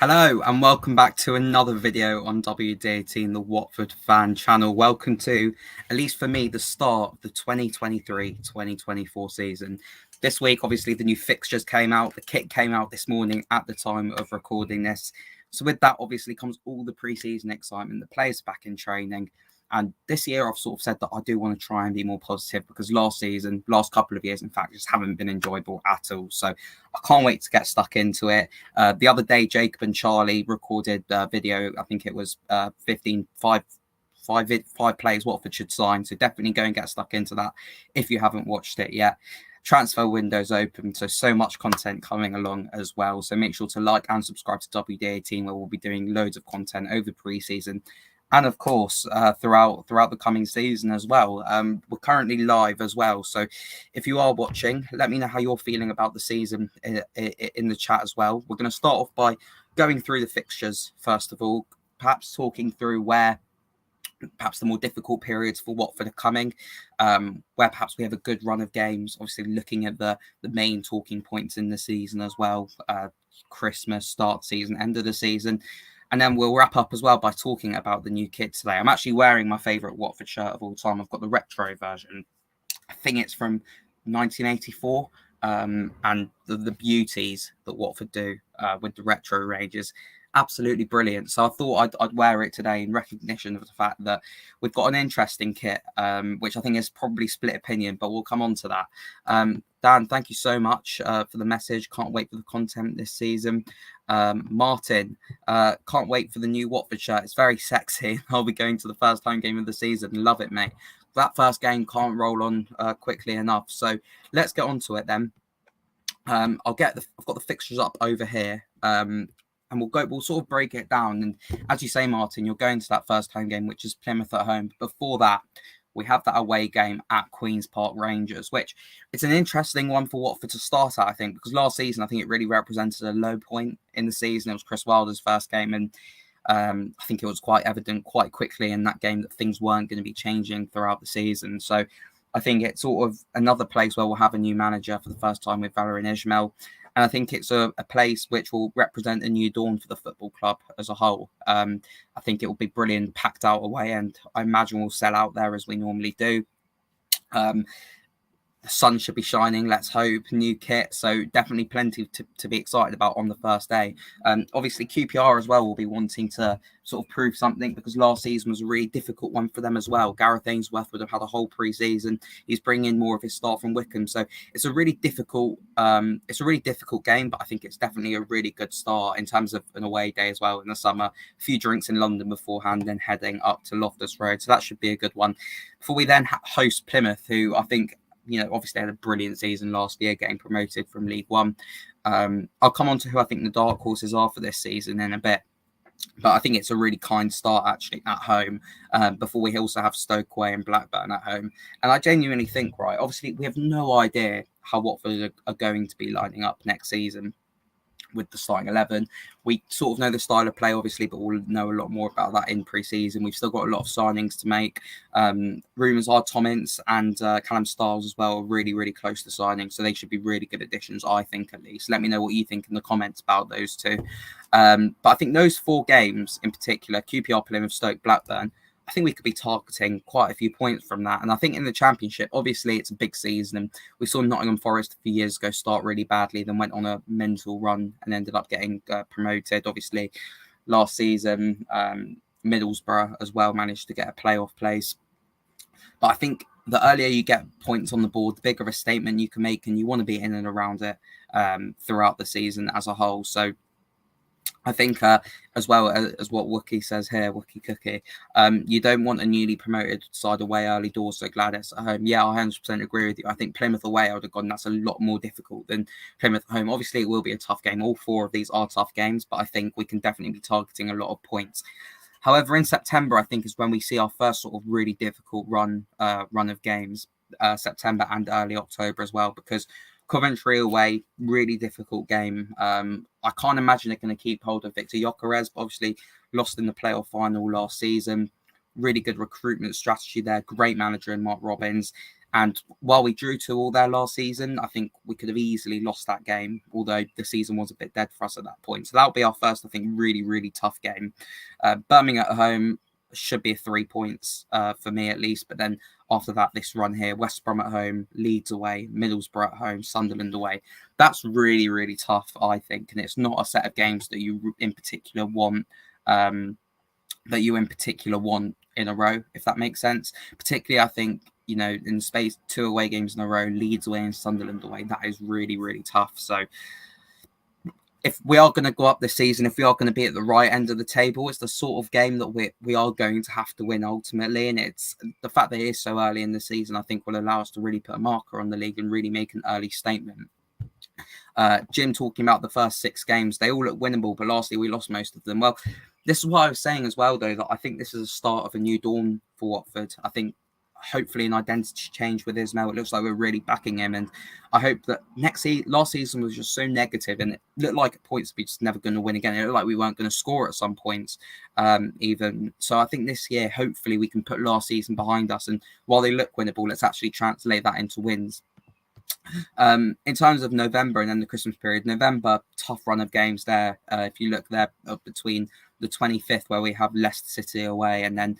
Hello and welcome back to another video on WD18, the Watford fan channel. Welcome to, at least for me, the start of the 2023-2024 season. This week, obviously, the new fixtures came out. The kit came out this morning at the time of recording this. So with that, obviously, comes all the pre-season excitement. The players are back in training. And this year, I've sort of said that I do want to try and be more positive because last couple of years, in fact, just haven't been enjoyable at all. So I can't wait to get stuck into it. The other day, Jacob and Charlie recorded a video. I think it was 5 players Watford should sign. So definitely go and get stuck into that if you haven't watched it yet. Transfer windows open, so much content coming along as well. So make sure to like and subscribe to WD18, where we'll be doing loads of content over pre-season. And of course, throughout the coming season as well. We're currently live as well. So if you are watching, let me know how you're feeling about the season in the chat as well. We're going to start off by going through the fixtures, first of all, perhaps talking through where perhaps the more difficult periods for Watford are coming, where perhaps we have a good run of games, obviously looking at the main talking points in the season as well, Christmas, start season, end of the season. And then we'll wrap up as well by talking about the new kit today. I'm actually wearing my favourite Watford shirt of all time. I've got the retro version. I think it's from 1984. And the beauties that Watford do with the retro ranges, absolutely brilliant. So I thought I'd wear it today in recognition of the fact that we've got an interesting kit, which I think is probably split opinion, but we'll come on to that. Dan, thank you so much for the message. Can't wait for the content this season. Martin, can't wait for the new Watford shirt. It's very sexy. I'll be going to the first home game of the season. Love it, mate. That first game can't roll on quickly enough. So let's get on to it then. I've got the fixtures up over here. And we'll sort of break it down. And as you say, Martin, you're going to that first home game, which is Plymouth at home. Before that, we have that away game at Queen's Park Rangers, which it's an interesting one for Watford to start at, I think, because last season, I think it really represented a low point in the season. It was Chris Wilder's first game, and I think it was quite evident quite quickly in that game that things weren't going to be changing throughout the season. So I think it's sort of another place where we'll have a new manager for the first time with Valérien Ismaël. And I think it's a place which will represent a new dawn for the football club as a whole. I think it will be brilliant, packed out away, and I imagine we'll sell out there as we normally do. The sun should be shining, let's hope, new kit. So definitely plenty to be excited about on the first day. Obviously, QPR as well will be wanting to sort of prove something because last season was a really difficult one for them as well. Gareth Ainsworth would have had a whole pre-season. He's bringing in more of his start from Wycombe. So it's a really difficult game, but I think it's definitely a really good start in terms of an away day as well in the summer. A few drinks in London beforehand, then heading up to Loftus Road. So that should be a good one. Before we then host Plymouth, who I think, obviously had a brilliant season last year, getting promoted from League One. I'll come on to who I think the dark horses are for this season in a bit. But I think it's a really kind start, actually, at home, before we also have Stoke away and Blackburn at home. And I genuinely think, right, obviously, we have no idea how Watford are going to be lining up next season with the starting 11. We sort of know the style of play, obviously, but we'll know a lot more about that in pre-season. We've still got a lot of signings to make. Rumours are Tom Ince and Callum Styles as well are really, really close to signing, so they should be really good additions, I think, at least. Let me know what you think in the comments about those two. But I think those four games in particular, QPR, Plymouth, Stoke, Blackburn, I think we could be targeting quite a few points from that. And I think in the Championship, obviously, it's a big season. And we saw Nottingham Forest a few years ago start really badly, then went on a mental run and ended up getting promoted. Obviously, last season, Middlesbrough as well managed to get a playoff place. But I think the earlier you get points on the board, the bigger a statement you can make, and you want to be in and around it throughout the season as a whole. So I think as well as what Wookie says here, Wookie Cookie, you don't want a newly promoted side away early doors, so Gladys at home. Yeah, I 100% agree with you. I think Plymouth away, I would have gone, that's a lot more difficult than Plymouth at home. Obviously, it will be a tough game. All four of these are tough games, but I think we can definitely be targeting a lot of points. However, in September, I think is when we see our first sort of really difficult run of games, September and early October as well, because Coventry away, really difficult game. I can't imagine they're going to keep hold of Victor Gyökeres, but obviously lost in the playoff final last season. Really good recruitment strategy there. Great manager in Mark Robbins. And while we drew 2-2 there last season, I think we could have easily lost that game, although the season was a bit dead for us at that point. So that'll be our first, I think, really, really tough game. Birmingham at home should be 3 points for me at least. But then after that, this run here, West Brom at home, Leeds away, Middlesbrough at home, Sunderland away. That's really, really tough, I think. And it's not a set of games that you in particular want. In a row, if that makes sense. Particularly, I think, in the space 2 away games in a row, Leeds away and Sunderland away, that is really, really tough. So if we are going to go up this season, if we are going to be at the right end of the table, it's the sort of game that we are going to have to win ultimately. And it's the fact that it is so early in the season, I think, will allow us to really put a marker on the league and really make an early statement. Jim talking about the first 6 games, they all look winnable, but lastly, we lost most of them. Well, this is what I was saying as well, though, that I think this is a start of a new dawn for Watford. I think hopefully an identity change with Ismail. It looks like we're really backing him. And I hope that last season was just so negative, and it looked like at points we're just never going to win again. It looked like we weren't going to score at some points even. So I think this year, hopefully we can put last season behind us. And while they look winnable, let's actually translate that into wins. In terms of November and then the Christmas period, November, tough run of games there. If you look there between the 25th, where we have Leicester City away, and then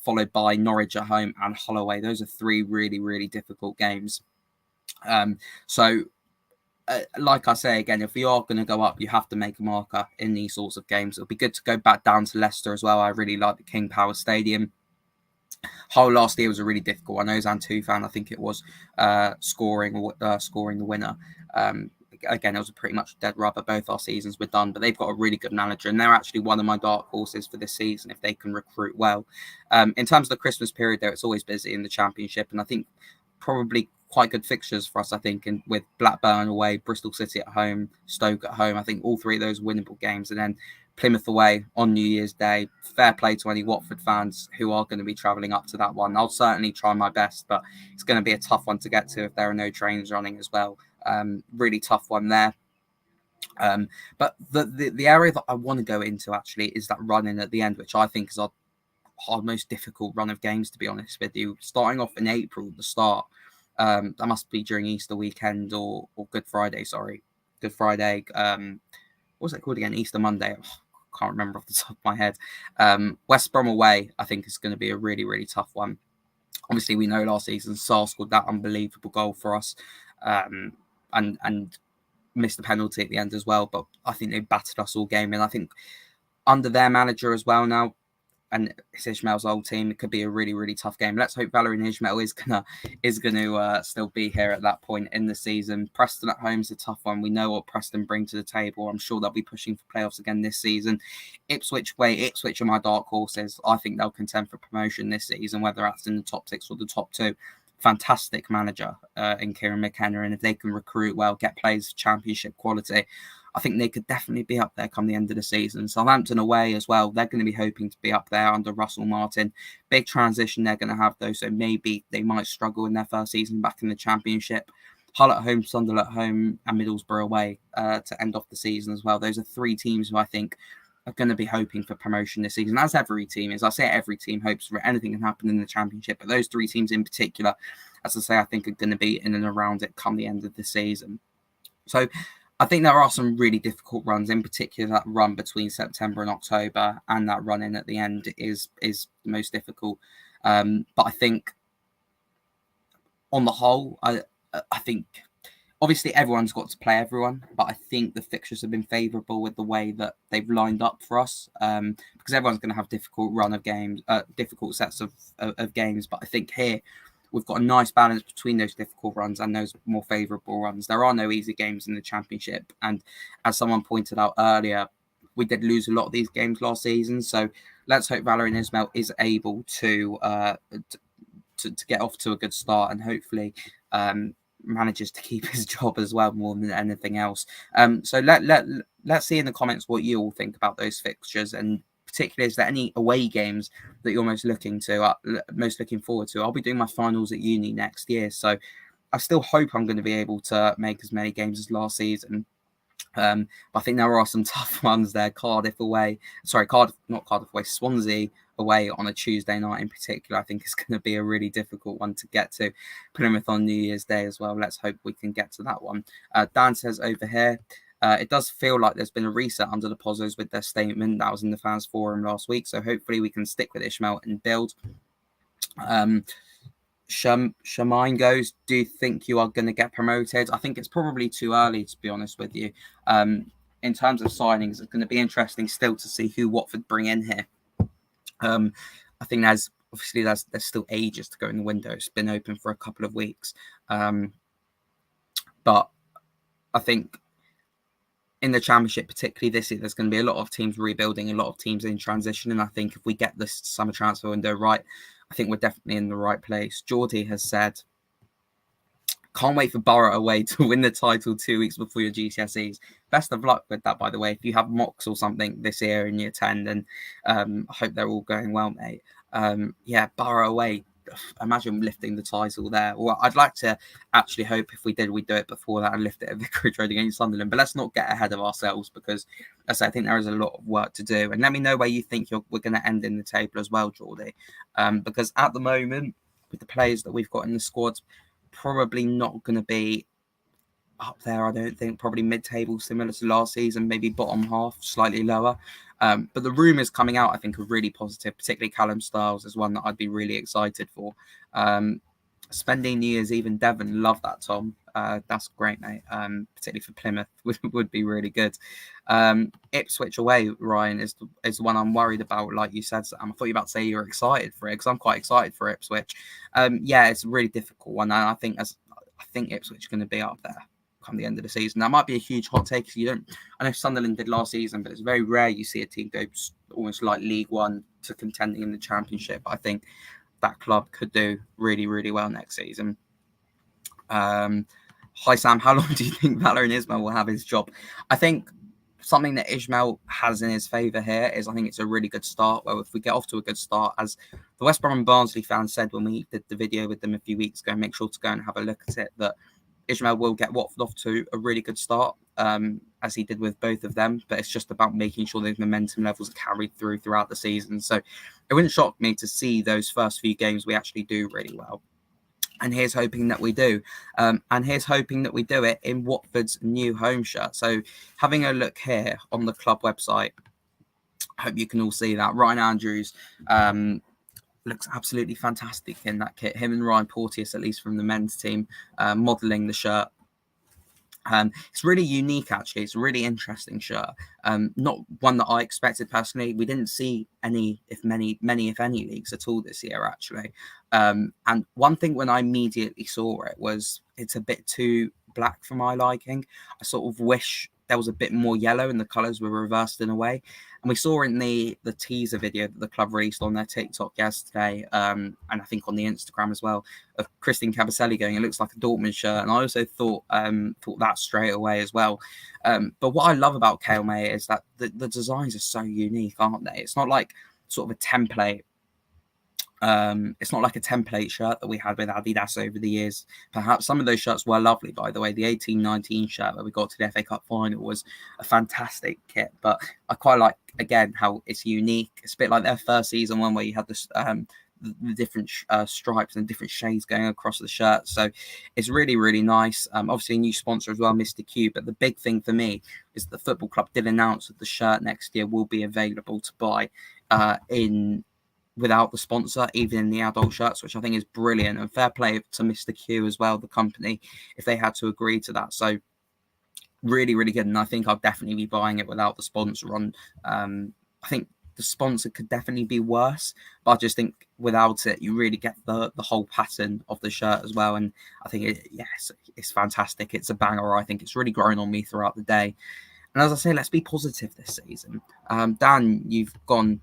followed by Norwich at home and Hull away. Those are 3 really, really difficult games. Like I say again, if we are going to go up, you have to make a marker in these sorts of games. It'll be good to go back down to Leicester as well. I really like the King Power Stadium. Hull last year was a really difficult one. Ozan Tufan, I think it was, scoring the winner. Again, it was a pretty much dead rubber. Both our seasons were done, but they've got a really good manager, and they're actually one of my dark horses for this season if they can recruit well. In terms of the Christmas period, though, it's always busy in the Championship, and I think probably quite good fixtures for us, I think, with Blackburn away, Bristol City at home, Stoke at home. I think all 3 of those winnable games, and then Plymouth away on New Year's Day. Fair play to any Watford fans who are going to be travelling up to that one. I'll certainly try my best, but it's going to be a tough one to get to if there are no trains running as well. Really tough one there. But the area that I want to go into actually is that run in at the end, which I think is our most difficult run of games, to be honest with you. Starting off in April, the start, that must be during Easter weekend or Good Friday, sorry. Good Friday. What was it called again? Easter Monday. Can't remember off the top of my head. West Brom away, I think, is going to be a really, really tough one. Obviously, we know last season Sarr scored that unbelievable goal for us, and missed the penalty at the end as well. But I think they battered us all game, and I think under their manager as well now, and it's Ismail's old team, it could be a really, really tough game. Let's hope Valérien Ismail is gonna still be here at that point in the season. Preston at home is a tough one. We know what Preston bring to the table. I'm sure they'll be pushing for playoffs again this season. Ipswich are my dark horses. I think they'll contend for promotion this season, whether that's in the top 6 or the top 2. Fantastic manager in Kieran McKenna, and if they can recruit well, get players of Championship quality, I think they could definitely be up there come the end of the season. Southampton away as well. They're going to be hoping to be up there under Russell Martin. Big transition they're going to have, though, so maybe they might struggle in their first season back in the Championship. Hull at home, Sunderland at home, and Middlesbrough away to end off the season as well. Those are 3 teams who I think are going to be hoping for promotion this season, as every team is. I say every team hopes for it. Anything can happen in the Championship, but those 3 teams in particular, as I say, I think are going to be in and around it come the end of the season. So I think there are some really difficult runs, in particular that run between September and October, and that run in at the end is the most difficult. But I think on the whole, I think obviously everyone's got to play everyone, but I think the fixtures have been favourable with the way that they've lined up for us, because everyone's going to have difficult run of games, difficult sets of games. But I think here we've got a nice balance between those difficult runs and those more favourable runs. There are no easy games in the Championship. And as someone pointed out earlier, we did lose a lot of these games last season. So let's hope Valérien Ismail is able to get off to a good start, and hopefully manages to keep his job as well more than anything else. So let's see in the comments what you all think about those fixtures, and particularly, is there any away games that you're most looking forward to? I'll be doing my finals at uni next year, so I still hope I'm going to be able to make as many games as last season. But I think there are some tough ones there. Cardiff away, not Cardiff away, Swansea away on a Tuesday night in particular. I think it's going to be a really difficult one to get to. Plymouth on New Year's Day as well. Let's hope we can get to that one. Dan says over here, it does feel like there's been a reset under the Pozzos with their statement that was in the fans forum last week. So hopefully we can stick with Ishmael and build. Shamine goes, do you think you are going to get promoted? I think it's probably too early, to be honest with you. In terms of signings, it's going to be interesting still to see who Watford bring in here. I think there's still ages to go in the window. It's been open for a couple of weeks. But I think in the Championship, particularly this year, there's going to be a lot of teams rebuilding, a lot of teams in transition. And I think if we get this summer transfer window right, I think we're definitely in the right place. Geordie has said, can't wait for Borough away to win the title 2 weeks before your GCSEs. Best of luck with that, by the way. If you have mocks or something this year in year 10, then I hope they're all going well, mate. Borough away. Imagine lifting the title there. Well, I'd like to actually hope if we did, we'd do it before that and lift it at Vicarage Road against Sunderland. But let's not get ahead of ourselves because, as I think there is a lot of work to do. And let me know where you think we're going to end in the table as well, Geordie. Because at the moment, with the players that we've got in the squad, probably not going to be up there, I don't think. Probably mid-table, similar to last season, maybe bottom half, slightly lower. But the rumours coming out, I think, are really positive, particularly Callum Styles is one that I'd be really excited for. Spending New Year's Eve in Devon, love that, Tom. That's great, mate. Particularly for Plymouth, would be really good. Ipswich away, Ryan, is the one I'm worried about, like you said, Sam. I thought you were about to say you were excited for it, because I'm quite excited for Ipswich. It's a really difficult one, and I think Ipswich is going to be up there come the end of the season. That might be a huge hot take. I know Sunderland did last season, but it's very rare you see a team go almost like League One to contending in the Championship. I think that club could do really, really well next season. Hi Sam, how long do you think Valérien Ismaël will have his job? I think something that Ismaël has in his favour here is I think it's a really good start. Well, if we get off to a good start, as the West Brom and Barnsley fans said when we did the video with them a few weeks ago, make sure to go and have a look at it, that Ismaël will get Watford off to a really good start, as he did with both of them. But it's just about making sure those momentum levels are carried throughout the season. So it wouldn't shock me to see those first few games we actually do really well. And here's hoping that we do. And here's hoping that we do it in Watford's new home shirt. So having a look here on the club website, I hope you can all see that. Ryan Andrews looks absolutely fantastic in that kit. Him and Ryan Porteous, at least from the men's team, modelling the shirt. It's really unique, actually. It's a really interesting shirt. Not one that I expected personally. We didn't see many, if any leagues at all this year, actually. And one thing when I immediately saw it was it's a bit too black for my liking. I sort of wish there was a bit more yellow and the colours were reversed in a way. And we saw in the teaser video that the club released on their TikTok yesterday, and I think on the Instagram as well, of Christian Cabaselli going, it looks like a Dortmund shirt. And I also thought that straight away as well. But what I love about Kale May is that the designs are so unique, aren't they? It's not like sort of a template. It's not like a template shirt that we had with Adidas over the years. Perhaps some of those shirts were lovely, by the way. The 18-19 shirt where we got to the FA Cup final was a fantastic kit. But I quite like, again, how it's unique. It's a bit like their first season one where you had this, the different stripes and different shades going across the shirt. So it's really, really nice. Obviously, a new sponsor as well, Mr. Q. But the big thing for me is the football club did announce that the shirt next year will be available to buy without the sponsor, even in the adult shirts, which I think is brilliant. And fair play to Mr. Q as well, the company, if they had to agree to that. So really, really good. And I think I'll definitely be buying it without the sponsor on. I think the sponsor could definitely be worse, but I just think without it, you really get the whole pattern of the shirt as well. And I think it's fantastic. It's a banger. I think it's really grown on me throughout the day. And as I say, let's be positive this season. Dan, you've gone,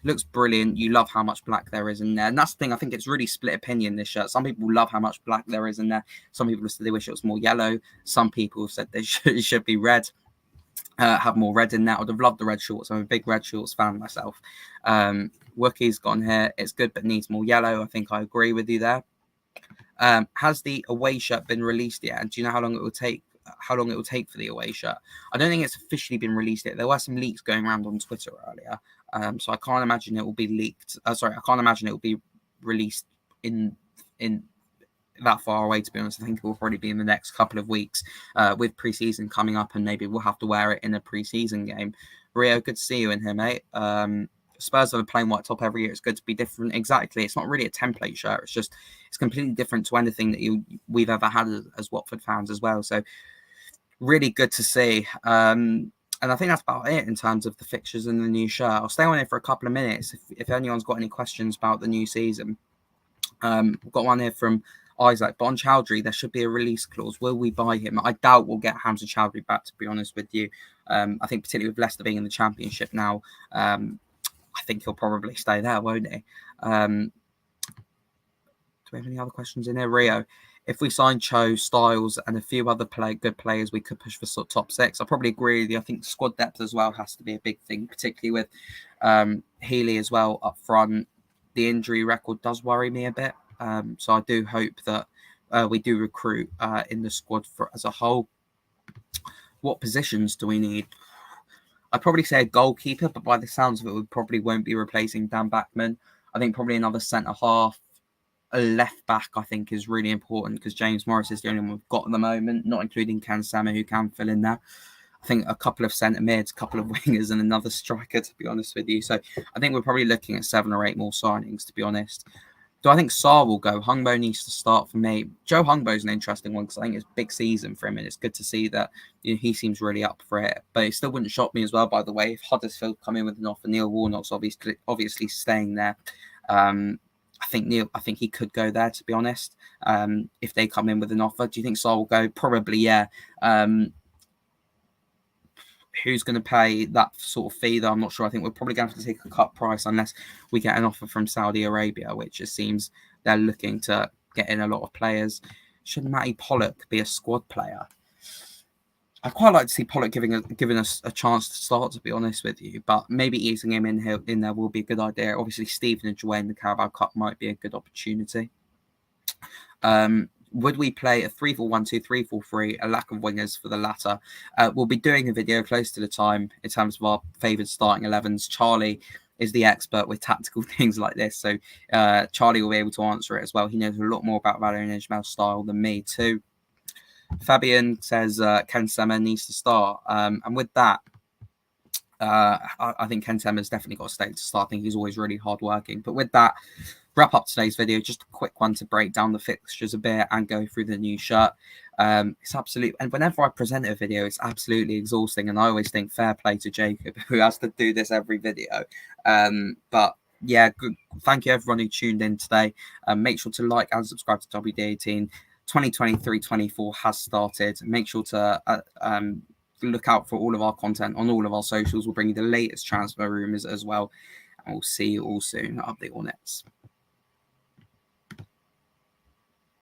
looks brilliant. You love how much black there is in there. And that's the thing, I think it's really split opinion, this shirt. Some people love how much black there is in there. Some people said they wish it was more yellow. Some people said it should be red, have more red in there. I would have loved the red shorts. I'm a big red shorts fan myself. Wookie's gone here. It's good, but needs more yellow. I think I agree with you there. Has the away shirt been released yet? And do you know how long it will take how long it will take for the away shirt. I don't think it's officially been released yet. There were some leaks going around on Twitter earlier, so I can't imagine it will be leaked. I can't imagine it will be released in that far away, to be honest. I think it will probably be in the next couple of weeks, with pre-season coming up, and maybe we'll have to wear it in a pre-season game. Rio, good to see you in here, mate. Spurs have a plain white top every year. It's good to be different. Exactly. It's not really a template shirt. It's completely different to anything that we've ever had as Watford fans as well. So really good to see. And I think that's about it in terms of the fixtures and the new shirt. I'll stay on it for a couple of minutes if anyone's got any questions about the new season. We've got one here from Isaac. But on Chowdhury, there should be a release clause. Will we buy him? I doubt we'll get Hamza Chowdhury back, to be honest with you. I think particularly with Leicester being in the Championship now, I think he'll probably stay there, won't he? Do we have any other questions in here? Rio, if we sign Cho, Styles, and a few other good players, we could push for top 6. I probably agree with you. I think squad depth as well has to be a big thing, particularly with Healy as well up front. The injury record does worry me a bit. So I do hope that we do recruit in the squad as a whole. What positions do we need? I'd probably say a goalkeeper, but by the sounds of it, we probably won't be replacing Dan Backman. I think probably another centre-half. A left-back, I think, is really important because James Morris is the only one we've got at the moment, not including Ken Sammer, who can fill in there. I think a couple of centre-mids, a couple of wingers, and another striker, to be honest with you. So I think we're probably looking at 7 or 8 more signings, to be honest. Do I think Sarr will go? Hungbo needs to start for me. Joe Hungbo is an interesting one because I think it's a big season for him, and it's good to see that he seems really up for it. But it still wouldn't shock me as well, by the way, if Huddersfield come in with an offer. Neil Warnock's obviously staying there. I think he could go there, to be honest. If they come in with an offer, do you think Sarr will go? Probably, yeah. Who's going to pay that sort of fee, though? I'm not sure. I think we're probably going to have to take a cut price unless we get an offer from Saudi Arabia, which it seems they're looking to get in a lot of players. Should Matty Pollock be a squad player? I'd quite like to see Pollock giving us a chance to start, to be honest with you, but maybe easing him in there will be a good idea. Obviously, Stephen and Joanne in the Carabao Cup might be a good opportunity. Would we play a 3-4-1-2, 3-4-3, a lack of wingers for the latter? We'll be doing a video close to the time in terms of our favoured starting 11s. Charlie is the expert with tactical things like this, so Charlie will be able to answer it as well. He knows a lot more about Valérien Ismaël's style than me too. Fabian says Ken Sammer needs to start, and with that, I think Ken Sammer's definitely got a stake to start. I think he's always really hardworking. But with that, wrap up today's video. Just a quick one to break down the fixtures a bit and go through the new shirt. It's absolute, and whenever I present a video, it's absolutely exhausting. And I always think fair play to Jacob, who has to do this every video. But yeah, good. Thank you everyone who tuned in today. Make sire to like and subscribe to WD18. 2023-24 has started. Make sure to look out for all of our content on all of our socials. We'll bring you the latest transfer rumours as well. And we'll see you all soon. Update all nets.